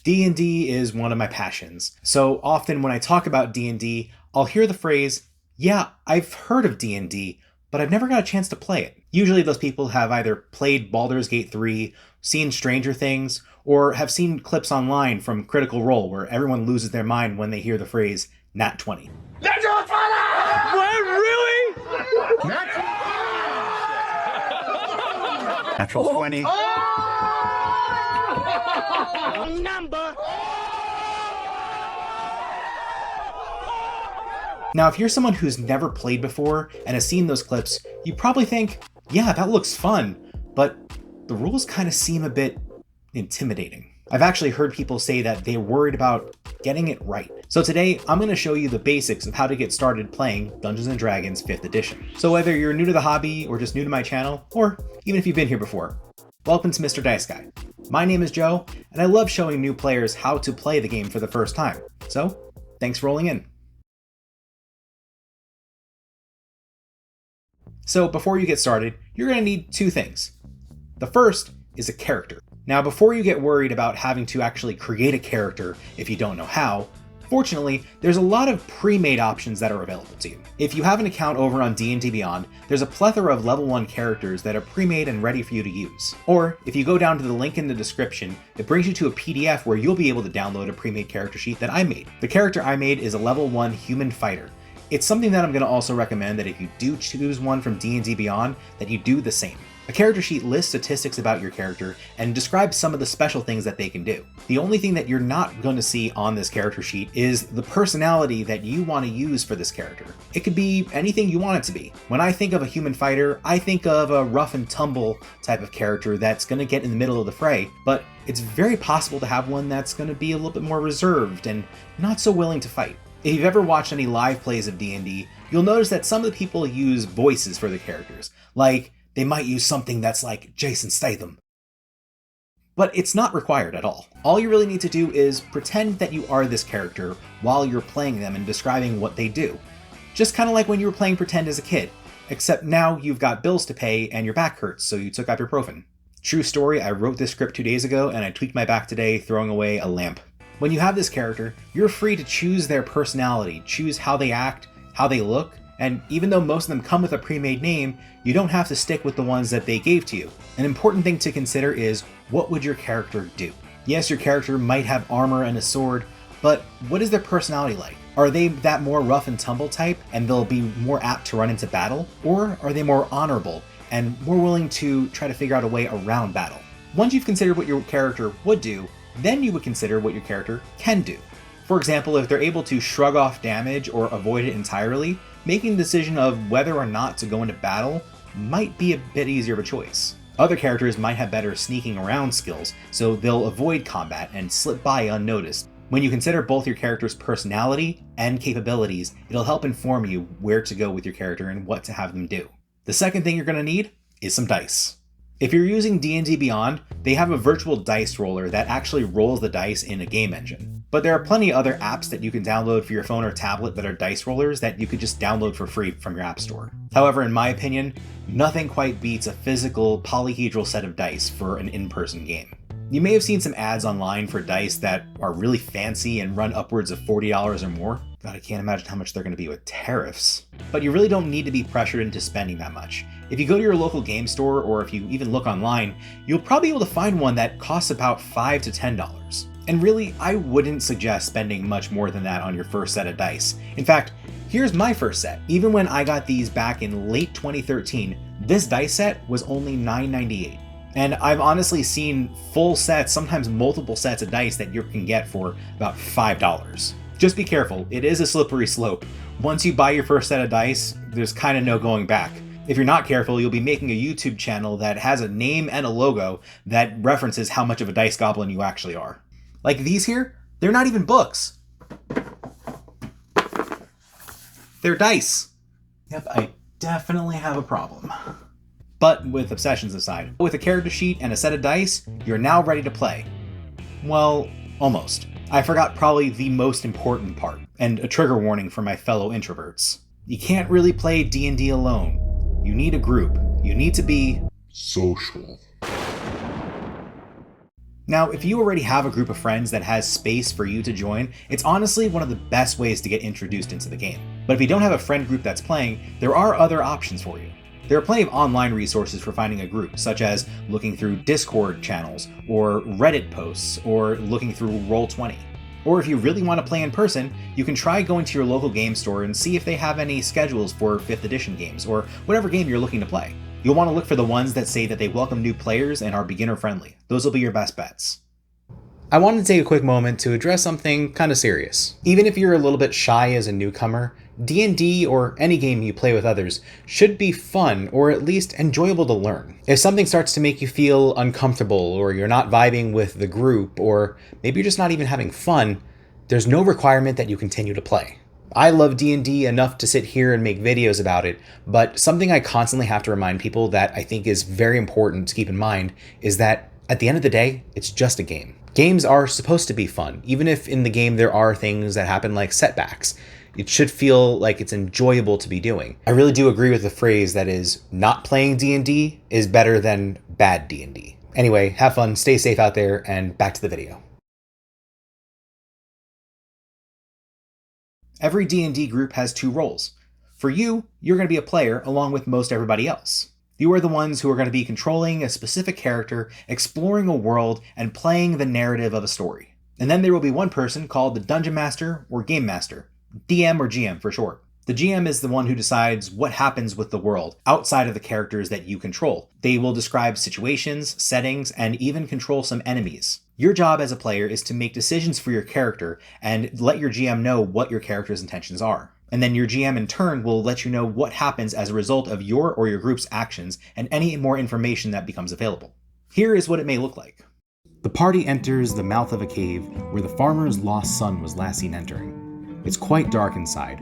D&D is one of my passions, so often when I talk about D&D, I'll hear the phrase, yeah, I've heard of D&D, but I've never got a chance to play it. Usually those people have either played Baldur's Gate 3, seen Stranger Things, or have seen clips online from Critical Role where everyone loses their mind when they hear the phrase, Nat 20. Natural 20! What, really? Natural 20. Number. Now, if you're someone who's never played before and has seen those clips, you probably think, yeah, that looks fun, but the rules kind of seem a bit intimidating. I've actually heard people say that they're worried about getting it right. So today, I'm going to show you the basics of how to get started playing Dungeons & Dragons 5th edition. So whether you're new to the hobby or just new to my channel, or even if you've been here before, welcome to Mr. Dice Guy. My name is Joe, and I love showing new players how to play the game for the first time. So, thanks for rolling in. So before you get started, you're going to need two things. The first is a character. Now before you get worried about having to actually create a character if you don't know how, fortunately, there's a lot of pre-made options that are available to you. If you have an account over on D&D Beyond, there's a plethora of level 1 characters that are pre-made and ready for you to use. Or, if you go down to the link in the description, it brings you to a PDF where you'll be able to download a pre-made character sheet that I made. The character I made is a level 1 human fighter. It's something that I'm going to also recommend that if you do choose one from D&D Beyond, that you do the same. A character sheet lists statistics about your character and describes some of the special things that they can do. The only thing that you're not going to see on this character sheet is the personality that you want to use for this character. It could be anything you want it to be. When I think of a human fighter, I think of a rough and tumble type of character that's going to get in the middle of the fray, but it's very possible to have one that's going to be a little bit more reserved and not so willing to fight. If you've ever watched any live plays of D&D, you'll notice that some of the people use voices for the characters, like they might use something that's like Jason Statham. But it's not required at all. All you really need to do is pretend that you are this character while you're playing them and describing what they do. Just kind of like when you were playing pretend as a kid, except now you've got bills to pay and your back hurts, so you took ibuprofen. True story, I wrote this script 2 days ago and I tweaked my back today throwing away a lamp. When you have this character, you're free to choose their personality, choose how they act, how they look, and even though most of them come with a pre-made name, you don't have to stick with the ones that they gave to you. An important thing to consider is, what would your character do? Yes, your character might have armor and a sword, but what is their personality like? Are they that more rough and tumble type and they'll be more apt to run into battle? Or are they more honorable and more willing to try to figure out a way around battle? Once you've considered what your character would do, then you would consider what your character can do. For example, if they're able to shrug off damage or avoid it entirely, making the decision of whether or not to go into battle might be a bit easier of a choice. Other characters might have better sneaking around skills, so they'll avoid combat and slip by unnoticed. When you consider both your character's personality and capabilities, it'll help inform you where to go with your character and what to have them do. The second thing you're going to need is some dice. If you're using D&D Beyond, they have a virtual dice roller that actually rolls the dice in a game engine. But there are plenty of other apps that you can download for your phone or tablet that are dice rollers that you could just download for free from your app store. However, in my opinion, nothing quite beats a physical polyhedral set of dice for an in-person game. You may have seen some ads online for dice that are really fancy and run upwards of $40 or more. God, I can't imagine how much they're going to be with tariffs. But you really don't need to be pressured into spending that much. If you go to your local game store, or if you even look online, you'll probably be able to find one that costs about $5 to $10. And really, I wouldn't suggest spending much more than that on your first set of dice. In fact, here's my first set. Even when I got these back in late 2013, this dice set was only $9.98. And I've honestly seen full sets, sometimes multiple sets of dice that you can get for about $5. Just be careful, it is a slippery slope. Once you buy your first set of dice, there's kind of no going back. If you're not careful, you'll be making a YouTube channel that has a name and a logo that references how much of a dice goblin you actually are. Like these here, they're not even books. They're dice. Yep, I definitely have a problem. But with obsessions aside, with a character sheet and a set of dice, you're now ready to play. Well, almost. I forgot probably the most important part, and a trigger warning for my fellow introverts. You can't really play D&D alone. You need a group. You need to be social. Now, if you already have a group of friends that has space for you to join, it's honestly one of the best ways to get introduced into the game. But if you don't have a friend group that's playing, there are other options for you. There are plenty of online resources for finding a group, such as looking through Discord channels, or Reddit posts, or looking through Roll20. Or if you really want to play in person, you can try going to your local game store and see if they have any schedules for 5th edition games, or whatever game you're looking to play. You'll want to look for the ones that say that they welcome new players and are beginner friendly. Those will be your best bets. I wanted to take a quick moment to address something kind of serious. Even if you're a little bit shy as a newcomer, D&D or any game you play with others should be fun or at least enjoyable to learn. If something starts to make you feel uncomfortable or you're not vibing with the group or maybe you're just not even having fun, there's no requirement that you continue to play. I love D&D enough to sit here and make videos about it, but something I constantly have to remind people that I think is very important to keep in mind is that at the end of the day, it's just a game. Games are supposed to be fun, even if in the game there are things that happen like setbacks. It should feel like it's enjoyable to be doing. I really do agree with the phrase that is, not playing D&D is better than bad D&D. Anyway, have fun, stay safe out there, and back to the video. Every D&D group has 2 roles. For you, you're going to be a player along with most everybody else. You are the ones who are going to be controlling a specific character, exploring a world, and playing the narrative of a story. And then there will be one person called the Dungeon Master or Game Master, DM or GM for short. The GM is the one who decides what happens with the world outside of the characters that you control. They will describe situations, settings, and even control some enemies. Your job as a player is to make decisions for your character and let your GM know what your character's intentions are. And then your GM in turn will let you know what happens as a result of your or your group's actions and any more information that becomes available. Here is what it may look like. The party enters the mouth of a cave where the farmer's lost son was last seen entering. It's quite dark inside,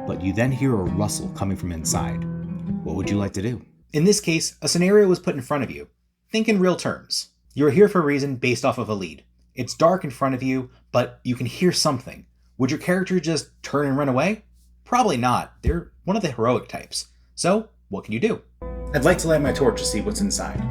but you then hear a rustle coming from inside. What would you like to do? In this case, a scenario was put in front of you. Think in real terms. You're here for a reason based off of a lead. It's dark in front of you, but you can hear something. Would your character just turn and run away? Probably not. They're one of the heroic types. So, what can you do? I'd like to light my torch to see what's inside.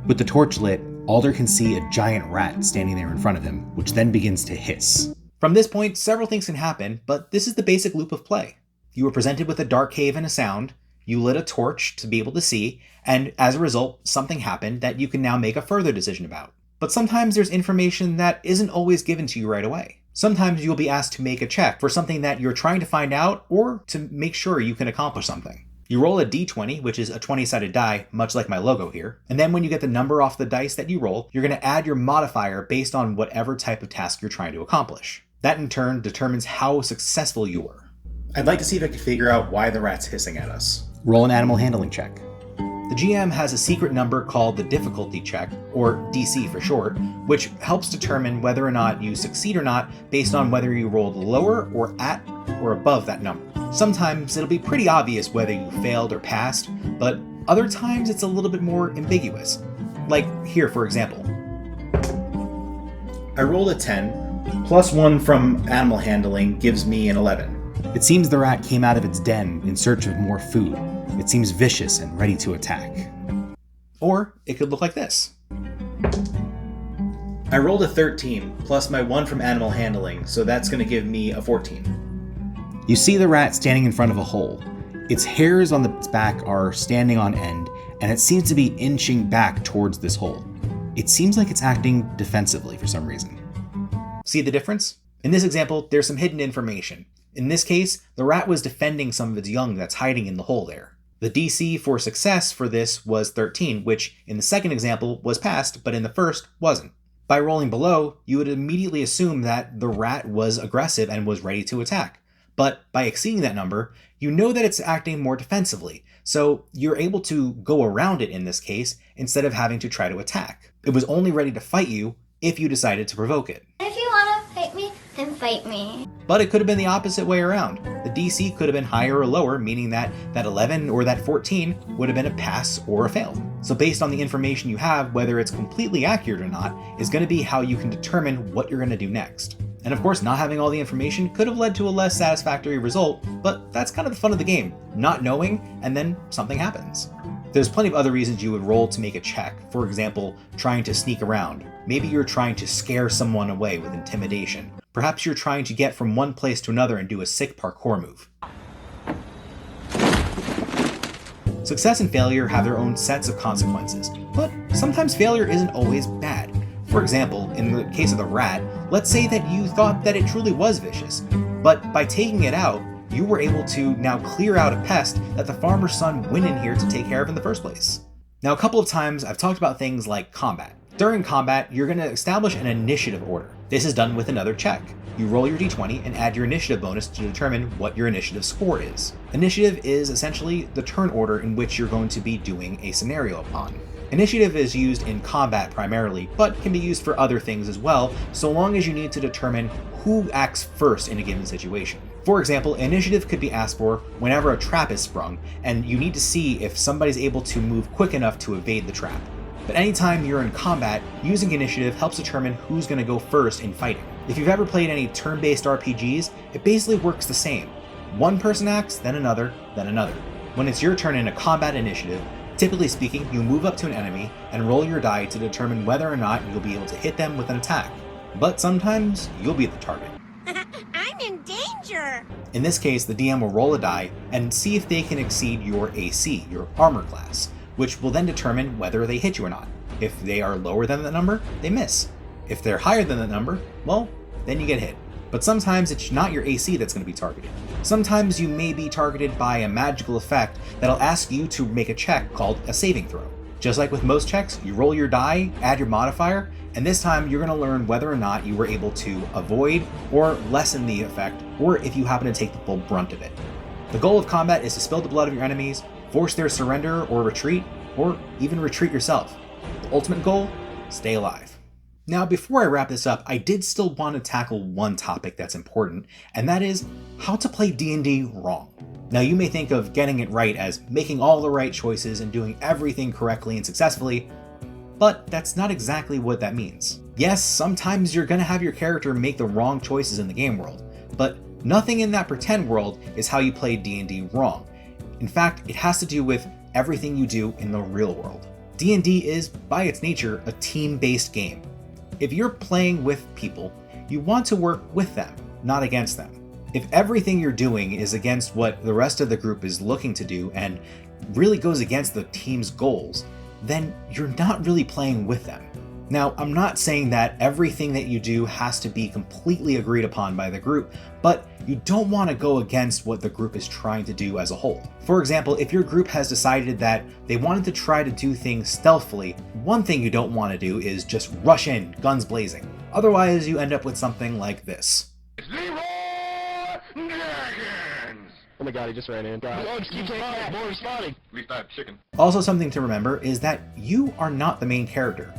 With the torch lit, Alder can see a giant rat standing there in front of him, which then begins to hiss. From this point, several things can happen, but this is the basic loop of play. You were presented with a dark cave and a sound, you lit a torch to be able to see, and as a result, something happened that you can now make a further decision about. But sometimes there's information that isn't always given to you right away. Sometimes you'll be asked to make a check for something that you're trying to find out or to make sure you can accomplish something. You roll a d20, which is a 20-sided die, much like my logo here, and then when you get the number off the dice that you roll, you're going to add your modifier based on whatever type of task you're trying to accomplish. That in turn determines how successful you were. I'd like to see if I can figure out why the rat's hissing at us. Roll an animal handling check. The GM has a secret number called the difficulty check, or DC for short, which helps determine whether or not you succeed or not based on whether you rolled lower or at or above that number. Sometimes it'll be pretty obvious whether you failed or passed, but other times it's a little bit more ambiguous. Like here, for example. I rolled a 10, plus 1 from animal handling gives me an 11. It seems the rat came out of its den in search of more food. It seems vicious and ready to attack. Or it could look like this. I rolled a 13, plus my 1 from animal handling, so that's going to give me a 14. You see the rat standing in front of a hole. Its hairs on its back are standing on end, and it seems to be inching back towards this hole. It seems like it's acting defensively for some reason. See the difference? In this example, there's some hidden information. In this case, the rat was defending some of its young that's hiding in the hole there. The DC for success for this was 13, which in the second example was passed, but in the first wasn't. By rolling below, you would immediately assume that the rat was aggressive and was ready to attack. But by exceeding that number, you know that it's acting more defensively, so you're able to go around it in this case instead of having to try to attack. It was only ready to fight you if you decided to provoke it. If you want to fight me, then fight me. But it could have been the opposite way around. The DC could have been higher or lower, meaning that 11 or that 14 would have been a pass or a fail. So based on the information you have, whether it's completely accurate or not, is going to be how you can determine what you're going to do next. And of course, not having all the information could have led to a less satisfactory result, but that's kind of the fun of the game, not knowing, and then something happens. There's plenty of other reasons you would roll to make a check, for example, trying to sneak around, Maybe you're trying to scare someone away with intimidation. Perhaps you're trying to get from one place to another and do a sick parkour move. Success and failure have their own sets of consequences, but sometimes failure isn't always bad. For example, in the case of the rat, let's say that you thought that it truly was vicious, but by taking it out, you were able to now clear out a pest that the farmer's son went in here to take care of in the first place. Now, a couple of times I've talked about things like combat. During combat, you're going to establish an initiative order. This is done with another check. You roll your d20 and add your initiative bonus to determine what your initiative score is. Initiative is essentially the turn order in which you're going to be doing a scenario upon. Initiative is used in combat primarily, but can be used for other things as well, so long as you need to determine who acts first in a given situation. For example, initiative could be asked for whenever a trap is sprung, and you need to see if somebody's able to move quick enough to evade the trap. But anytime you're in combat, using initiative helps determine who's going to go first in fighting. If you've ever played any turn-based RPGs, it basically works the same. One person acts, then another, then another. When it's your turn in a combat initiative, typically speaking, you move up to an enemy and roll your die to determine whether or not you'll be able to hit them with an attack. But sometimes, you'll be the target. I'm in danger! In this case, the DM will roll a die and see if they can exceed your AC, your armor class, which will then determine whether they hit you or not. If they are lower than that number, they miss. If they're higher than that number, well, then you get hit. But sometimes it's not your AC that's going to be targeted. Sometimes you may be targeted by a magical effect that'll ask you to make a check called a saving throw. Just like with most checks, you roll your die, add your modifier, and this time you're going to learn whether or not you were able to avoid or lessen the effect, or if you happen to take the full brunt of it. The goal of combat is to spill the blood of your enemies, force their surrender or retreat, or even retreat yourself. The ultimate goal? Stay alive. Now, before I wrap this up, I did still want to tackle one topic that's important, and that is how to play D&D wrong. Now, you may think of getting it right as making all the right choices and doing everything correctly and successfully, but that's not exactly what that means. Yes, sometimes you're going to have your character make the wrong choices in the game world, but nothing in that pretend world is how you play D&D wrong. In fact, it has to do with everything you do in the real world. D&D is, by its nature, a team-based game. If you're playing with people, you want to work with them, not against them. If everything you're doing is against what the rest of the group is looking to do and really goes against the team's goals, then you're not really playing with them. Now, I'm not saying that everything that you do has to be completely agreed upon by the group, but you don't want to go against what the group is trying to do as a whole. For example, if your group has decided that they wanted to try to do things stealthily, one thing you don't want to do is just rush in, guns blazing. Otherwise, you end up with something like this. Oh my god, he just ran in. More responding. At least I have chicken. Also, something to remember is that you are not the main character.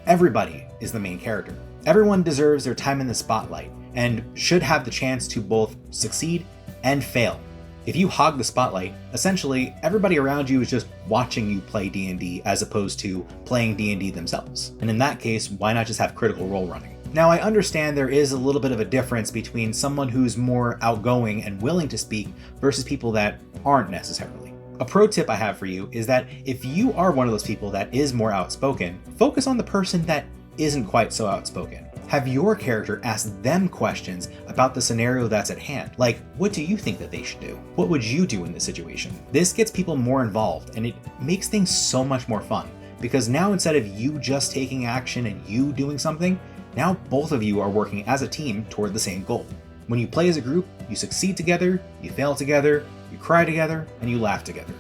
Everybody is the main character. Everyone deserves their time in the spotlight and should have the chance to both succeed and fail. If you hog the spotlight, essentially everybody around you is just watching you play D&D as opposed to playing D&D themselves. And in that case, why not just have Critical Role running? Now, I understand there is a little bit of a difference between someone who's more outgoing and willing to speak versus people that aren't necessarily. A pro tip I have for you is that if you are one of those people that is more outspoken, focus on the person that isn't quite so outspoken. Have your character ask them questions about the scenario that's at hand, like, what do you think that they should do? What would you do in this situation? This gets people more involved, and it makes things so much more fun, because now instead of you just taking action and you doing something, now both of you are working as a team toward the same goal. When you play as a group, you succeed together, you fail together, you cry together, and you laugh together.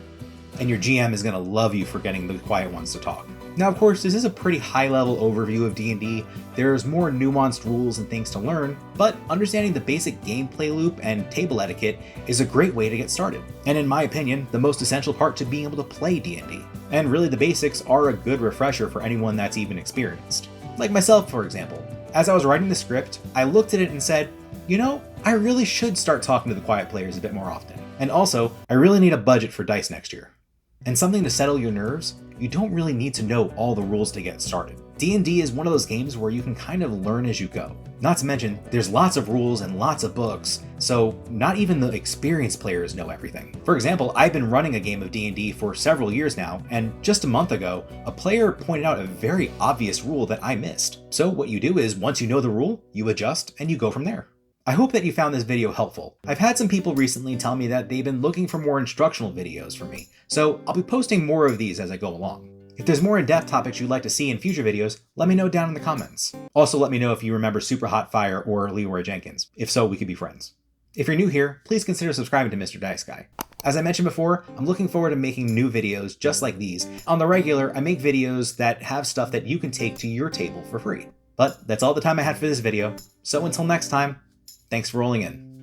And your GM is going to love you for getting the quiet ones to talk. Now, of course, this is a pretty high-level overview of D&D. There's more nuanced rules and things to learn, but understanding the basic gameplay loop and table etiquette is a great way to get started. And in my opinion, the most essential part to being able to play D&D. And really, the basics are a good refresher for anyone that's even experienced. Like myself, for example. As I was writing the script, I looked at it and said, you know, I really should start talking to the quiet players a bit more often. And also, I really need a budget for dice next year. And something to settle your nerves, you don't really need to know all the rules to get started. D&D is one of those games where you can kind of learn as you go. Not to mention, there's lots of rules and lots of books, so not even the experienced players know everything. For example, I've been running a game of D&D for several years now, and just a month ago, a player pointed out a very obvious rule that I missed. So what you do is, once you know the rule, you adjust and you go from there. I hope that you found this video helpful. I've had some people recently tell me that they've been looking for more instructional videos from me, so I'll be posting more of these as I go along. If there's more in-depth topics you'd like to see in future videos, let me know down in the comments. Also let me know if you remember Super Hot Fire or Leroy Jenkins. If so, we could be friends. If you're new here, please consider subscribing to Mr. Dice Guy. As I mentioned before, I'm looking forward to making new videos just like these. On the regular, I make videos that have stuff that you can take to your table for free. But that's all the time I had for this video, so until next time, thanks for rolling in.